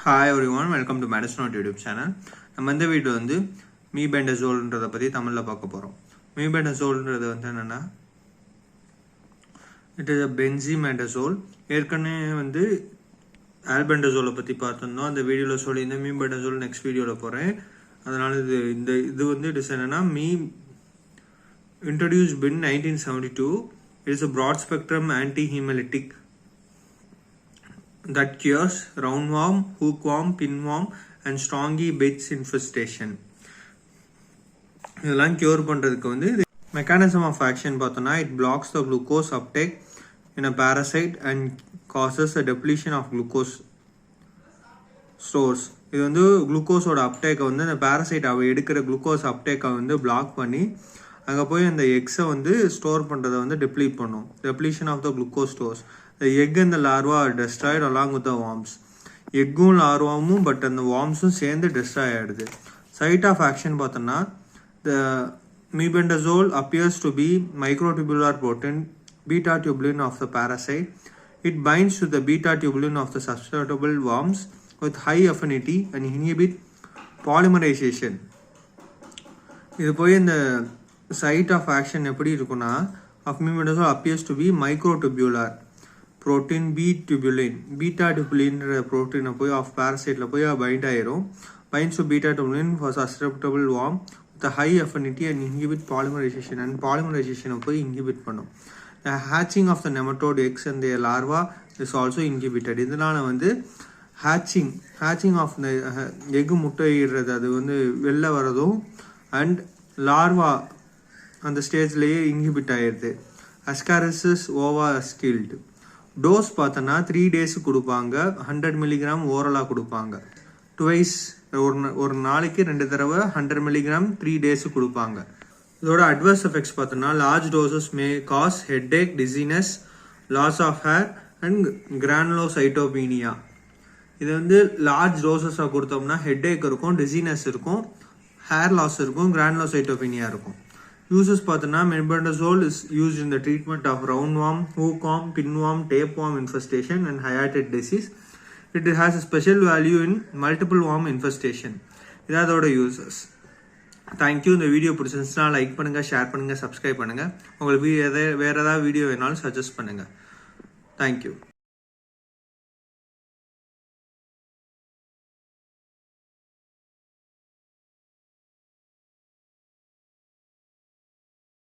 Hi everyone, welcome to Madison YouTube channel. நம்ம இந்த video வந்து மீபெண்டசோல்ன்றதை பற்றி தமிழில் பார்க்க போகிறோம். மீபெண்டசோல்ன்றது வந்து என்னென்னா, இட் இஸ் அ பென்சிமெண்டசோல். ஏற்கனவே வந்து ஆல்பெண்டசோலை பற்றி பார்த்துருந்தோம். அந்த வீடியோவில் சொல்லியிருந்தேன். மீபெண்டசோல் நெக்ஸ்ட் வீடியோவில் போகிறேன். அதனால் இது வந்து இட் இஸ் என்னென்னா, introduced in 1972. It is a broad spectrum anti-hemolytic that cures roundworm, hookworm, pinworm and strongy bites infestation. இதெல்லாம் கியூர் பண்ணுறதுக்கு வந்து மெக்கானிசம் ஆஃப் ஆக்ஷன் பார்த்தோன்னா, it blocks the glucose uptake in a parasite and causes a depletion of glucose stores. இது வந்து குளுக்கோஸோட அப்டேக்கை வந்து அந்த parasite எடுக்கிற glucose அப்டேக்கை வந்து பிளாக் பண்ணி அங்கே போய் அந்த எக்ஸை வந்து ஸ்டோர் பண்ணுறதை வந்து டெப்ளீட் பண்ணும். Depletion of the glucose stores. The egg and the larva are destroyed along with the worms. எக்கும் லார்வாவும் பட் அந்த வார்ம்ஸும் சேர்ந்து டெஸ்ட்ராய் ஆகிடுது. சைட் ஆஃப் ஆக்ஷன் பார்த்தோன்னா, the mebendazole appears to be microtubular protein beta tubulin of the parasite. It binds to the beta tubulin of the susceptible worms with high affinity and inhibit polymerization. இது போய் இந்த side of action எப்படி இருக்குன்னா, of mebendazole appears to be microtubular protein beta tubulin protein போய் of பேரசைட்டில் போய் find ஆயிரும். Binds to beta tubulin for susceptible worm with a high affinity and inhibit polymerization and polymerization போய் inhibit பண்ணும். The hatching of the nematode eggs and their larva is also inhibited. இதனால வந்து hatching of the egg முட்டையிடுறது அது வந்து வெளில வரதும் and larva அந்த ஸ்டேஜ்லேயே inhibit ஆயிடுது. Ascaris ova is killed. Dose பார்த்தோன்னா 3 days கொடுப்பாங்க. 100 mg ஓரலாக கொடுப்பாங்க. டுவைஸ் ஒரு நாளைக்கு 2 தடவை 100 mg 3 days கொடுப்பாங்க. இதோட அட்வர்ஸ் எஃபெக்ட்ஸ் பார்த்தோன்னா, large doses may cause headache, dizziness, loss of hair and granulocytopenia. இது வந்து லார்ஜ் டோசஸாக கொடுத்தோம்னா ஹெட்ஏக் இருக்கும், டிசீனஸ் இருக்கும், ஹேர் லாஸ் இருக்கும், கிரானுலோசைட்டோபீனியா இருக்கும். Uses பார்த்தோன்னா, mebendazole is used in the treatment of roundworm, hookworm, pinworm, tapeworm infestation and hydatid disease. It has a special value in multiple worm infestation. இதோட uses. Thank you. இந்த video பிடிச்சிருந்துச்சுன்னா like பண்ணுங்கள், share பண்ணுங்கள், subscribe பண்ணுங்கள். உங்களுக்கு வேறு ஏதாவது வீடியோ வேணாலும் சஜஸ்ட் பண்ணுங்கள். தேங்க்யூ.